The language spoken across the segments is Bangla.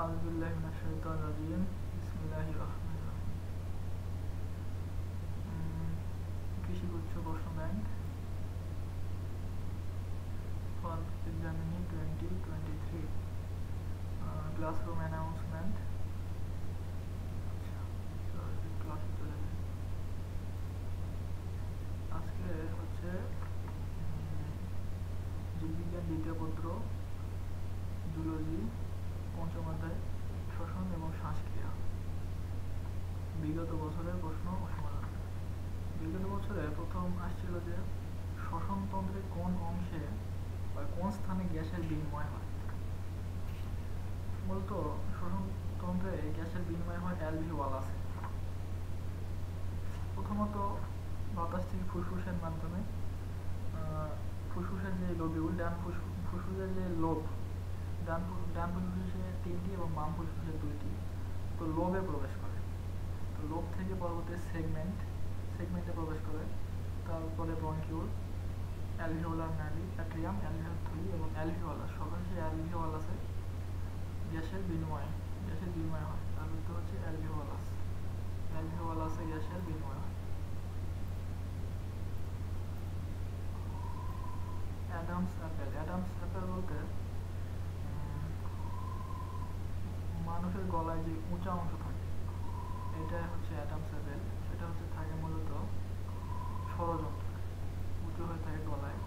আউযুবিল্লাহি মিনাশ শাইতানির রাজিম। বিসমিল্লাহির রহমানির রহিম। কৃষিগুচ্ছ প্রশ্ন bank for examinee 2023 classroom announcement. আচ্ছা, ক্লাসে চলে যাই। আজকে হচ্ছে জীববিজ্ঞান দ্বিতীয় পত্র, জুলজি পঞ্চম অধ্যায়, শ্বসন এবং শ্বাসক্রিয়া। বিগত বছরের প্রশ্ন ও সমাধান। বিগত বছরে প্রথম আসছিল যে শ্বসনতন্ত্রের কোন অংশে বা কোন স্থানে গ্যাসের বিনিময় হয়। মূলত শ্বসনতন্ত্রে গ্যাসের বিনিময় হয় অ্যালভিওলাসে। প্রথমত বাতাস থেকে ফুসফুসের মাধ্যমে। ফুসফুসের যে লোবিউল, ফুসফুসের যে লোব, ডান ফুসফুসে 3টি এবং বাম ফুসফুসে 2টি, তো লোবে প্রবেশ করে। তো লোব থেকে পরবর্তী সেগমেন্টে প্রবেশ করে। তারপরে ব্রঙ্কিউল, অ্যালভিওলার নালী, অ্যাট্রিয়াম, অ্যালভিওলার থলি এবং অ্যালভিওলাস। সর্বশেষে অ্যালভিওলাসে গ্যাসের বিনিময় হয়। তার উত্তর হচ্ছে অ্যালভিওলাসে গ্যাসের বিনিময় হয়। অ্যাডামস অ্যাপেল বলতে মানুষের গলায় যে উঁচা অংশ থাকে, এটাই হচ্ছে অ্যাডামস অ্যাপেল। সেটা হচ্ছে থাকে মূলত ষড়যন্ত্র, উঁচু হয়ে থাকে গলায়।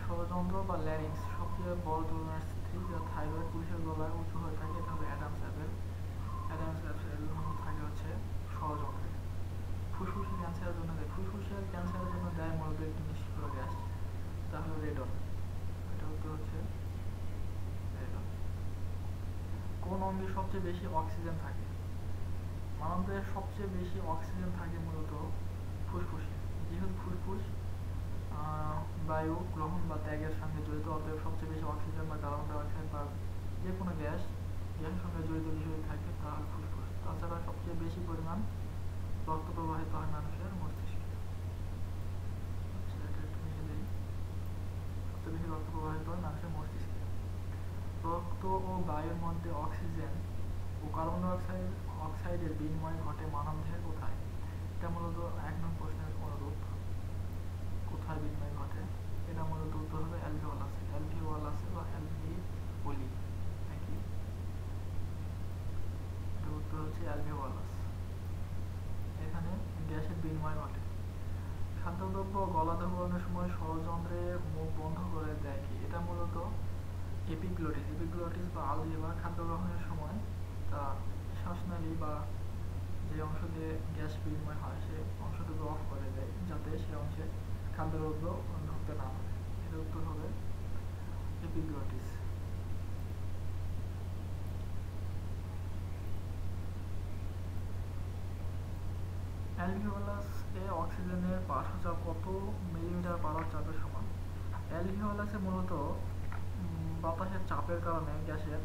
ষড়যন্ত্র বা ল্যারিংস, সবচেয়ে বড় তুলনার স্থিতি যা থাইরয়েড পুরুষের গলায় উঁচু হয়ে থাকে, এটা হবে অ্যাডামস অ্যাপেল। অ্যাডামস অ্যাপেল থাকে হচ্ছে ষড়যন্ত্রে। ফুসফুসের ক্যান্সারের জন্য দেয় মূলত একটি নিষ্ক্রিয় গ্যাস, তা হলো রেডন। এটা উত্তর হচ্ছে রেডন। কোন অঙ্গে সবচেয়ে বেশি অক্সিজেন থাকে? মানবদেহে সবচেয়ে বেশি অক্সিজেন থাকে মূলত ফুসফুসে। যেহেতু ফুসফুস বায়ু গ্রহণ বা ত্যাগের সঙ্গে জড়িত, অতএব সবচেয়ে বেশি অক্সিজেন বা কার্বন ডাইঅক্সাইড বা যে কোনো গ্যাসের সঙ্গে জড়িত বিষয় থাকে, তা হল ফুসফুস। তাছাড়া সবচেয়ে বেশি পরিমাণ রক্ত প্রবাহিত হয় মানুষের মস্তিষ্কে। আচ্ছা, এটা একটু মিশে দিই। সবচেয়ে বেশি রক্ত প্রবাহিত হয় মানুষের মস্তিষ্কে। রক্ত ও বায়ুর মধ্যে অক্সিজেন ও কার্বন ডাইঅক্সাইডের বিনিময় ঘটে মানবদেহে কোথায়? এটা মূলত 1 নং প্রশ্নের অনুরূপ। কোথায় বিনিময় ঘটে? এটা মূলত উত্তর হবে অ্যালভিওলাসে বা অ্যালভিওলি নাকি। এটা উত্তর হচ্ছে অ্যালভিওলাস। এখানে গ্যাসের বিনিময় ঘটে। খাদ্যদ্রব্য গলা ধোয়ানোর সময় ষড়যন্ত্রে মুখ বন্ধ করে দেয় কি? এটা মূলত এপিগ্লটিস বা আলজিহ্বা খাদ্য গ্রহণের সময় তা শ্বাসনালী বা যে অংশ দিয়ে গ্যাস বিনিময় হয় সে অংশটুকু অফ করে দেয়, যাতে সে অংশে খাদ্যদ্রব্য ঢুকতে না পারে। এর উত্তর হবে এপিগ্লটিস। অ্যালভিওলাস এ অক্সিজেনের পার্শ্বচাপ কত মিলিমিটার পার চাপের সমান? অ্যালভিওলাসে মূলত বাতাসের চাপের কারণে গ্যাসের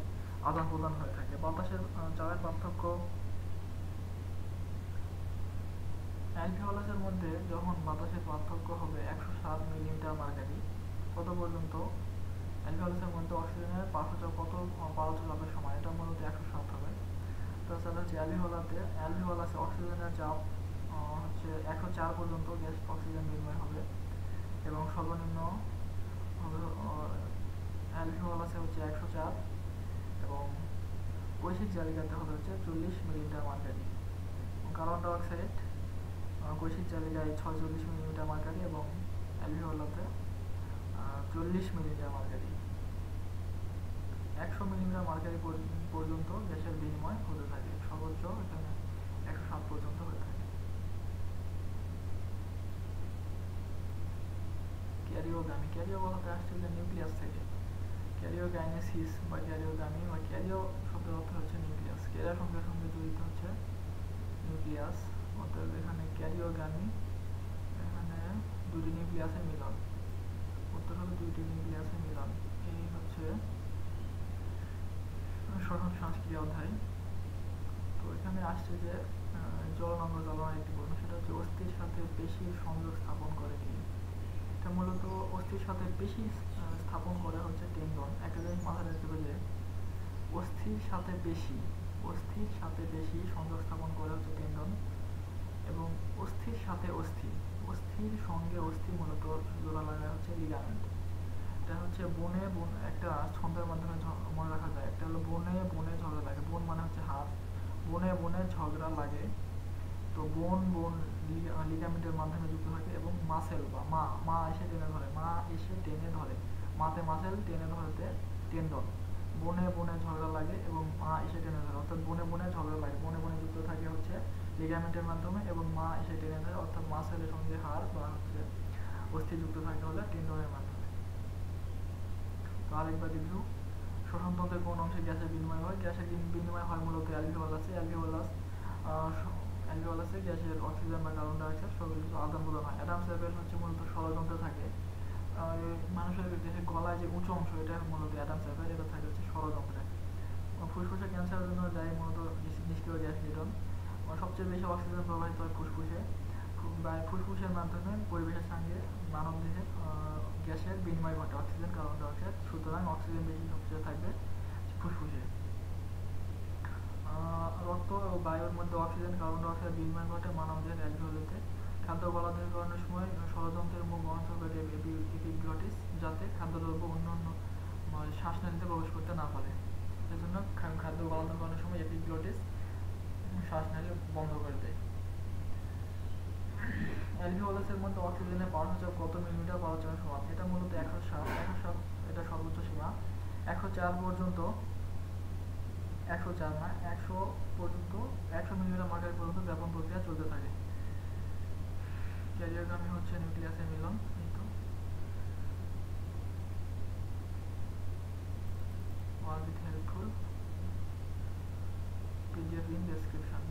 আদান প্রদান হয়ে থাকে। বাতাসের চাপের পার্থক্য অ্যালভিওলাসের মধ্যে যখন বাতাসের পার্থক্য হবে 107 মিলিমিটার মার্কারি, কত পর্যন্ত অ্যালভিওলাসের মধ্যে অক্সিজেনের পার্শ্বচাপ কত পারচাপের সমান? এটা মূলত 107 হবে। তাছাড়া হচ্ছে অ্যালভিওলাসে অক্সিজেনের চাপ হচ্ছে 104 পর্যন্ত গ্যাস অক্সিজেন বিনিময় হবে, এবং সর্বনিম্ন হবে অ্যালভিওলাসে হচ্ছে 104, এবং কৈশিক জালিকাতে হবে হচ্ছে 40 মিলিমিটার মার্কারি। কার্বন ডাইঅক্সাইড কৈশিক জালিকায় 46 মিলিমিটার মার্কারি এবং অ্যালভিওলাতে 40 মিলিমিটার মার্কারি। 100 মিলিমিটার মার্কারি পর্যন্ত গ্যাসের বিনিময় হতে থাকে। সর্বোচ্চ এখানে 107 পর্যন্ত হয়ে থাকে। ক্যারিও বলাতে আসছে যে নিউক্লিয়াস থেকে। ক্যারিওকাইনেসিস বা ক্যারিওগামি বা ক্যারিও শব্দের অর্থ হচ্ছে নিউক্লিয়াস। ক্যারিয়ার সঙ্গে সঙ্গে জড়িত হচ্ছে নিউক্লিয়াস, অর্থাৎ এখানে ক্যারিওগামি, এখানে দুটি নিউক্লিয়াসের মিলন। উত্তর হবে দুইটি নিউক্লিয়াসের মিলন। এই হচ্ছে শ্বসন শ্বাসক্রিয়া অধ্যায়। তো এখানে আসছে যে জ্বলনাঙ্গ জ্বালানোর একটি প্রশ্ন, সেটা হচ্ছে অস্থির সাথে পেশির সংযোগ স্থাপন করে কি? এটা মূলত অস্থির সাথে পেশি স্থাপন করে হচ্ছে টেন্ডন। একটা জিনিস মাথায় রাখতে হবে যে অস্থি অস্থির সাথে পেশি সংযোগ স্থাপন করে হচ্ছে টেন্ডন, এবং অস্থির সাথে অস্থির সঙ্গে অস্থি মূলত জোড়া লাগায় হচ্ছে লিগামেন্ট। এটা হচ্ছে বনে একটা ছন্দের মাধ্যমে মনে রাখা যায়। একটা হলো বনে বনে ঝগড়া লাগে, বন মানে হচ্ছে হাত, বনে বনে ঝগড়া লাগে। তো বোন বোন লিগামেন্টের মাধ্যমে যুক্ত থাকে, এবং মাসেল বা মা এসে টেনে ধরে, মাতে মাসেল, টেনে ধরতে টেন্ডন। বনে বনে ঝগড়া লাগে এবং মা এসে টেনে ধরে, অর্থাৎ বনে বনে ঝগড়া লাগে, বনে বনে যুক্ত থাকে হচ্ছে লিগামেন্টের মাধ্যমে, এবং মা এসে টেনে ধরে, অর্থাৎ মাসেলের সঙ্গে হাড় বা হচ্ছে অস্থি যুক্ত থাকে হলে টেন্ডনের মাধ্যমে। তো আরেকবার রিভিউ, শ্বসনতন্ত্রের কোন অংশে গ্যাসের বিনিময় হয়? গ্যাসের বিনিময় হয় মূলত অ্যালভিওলাসে গ্যাসের অক্সিজেন বা কার্বন ডাই অক্সাইড সব কিছু আদান প্রদান হয়। অ্যাডামস অ্যাপেল হচ্ছে মূলত ষড়যন্ত্রে থাকে। মানুষের দেহে গলায় যে উঁচু অংশ, এটা মূলত অ্যাডামস অ্যাপেল, এটা থাকে হচ্ছে ষড়যন্ত্রে। ফুসফুসে ক্যান্সারের জন্য দায়ী মূলত নিষ্ক্রিয় গ্যাস নিউট্রন। সবচেয়ে বেশি অক্সিজেন প্রবাহিত হয় ফুসফুসে, ফুসফুসের মাধ্যমে পরিবেশের সঙ্গে মানবদেহের গ্যাসের বিনিময় ঘটে, অক্সিজেন কার্বন ডাই অক্সাইড, সুতরাং অক্সিজেন বেশি সবচেয়ে থাকবে ফুসফুসে। রক্ত ও বায়ুর মধ্যে অক্সিজেন কার্বন ডাই অক্সাইড বিনিময় ঘটে মানবদেহের অ্যালভিওলাতে। খাদ্য গলাধঃকরণের সময় ষড়যন্ত্রের মুখ বহনস্থল ঘটে এপিগ্লটিস, যাতে খাদ্যদ্রব্য অন্য শ্বাসনালীতে প্রবেশ করতে না পারে। সেজন্য খাদ্য গলাধঃকরণের সময় এপিগ্লটিস শ্বাসনালী বন্ধ করে দেয়। অ্যালভিওলাসের মধ্যে অক্সিজেনের পারদ চাপ কত মিলিমিটার পার সেকেন্ড সমান? এটা মূলত 107, এটা সর্বোচ্চ সীমা। 104 পর্যন্ত, 104 না, 100 পর্যন্ত, 100 মিলিমিটার মার্কার পর্যন্ত ব্যাপন প্রক্রিয়া চলতে থাকে। ক্যারিওগ্রামই হচ্ছে নিউক্লিয়াসের মিলন। এই তো was it helpful? PDF in description.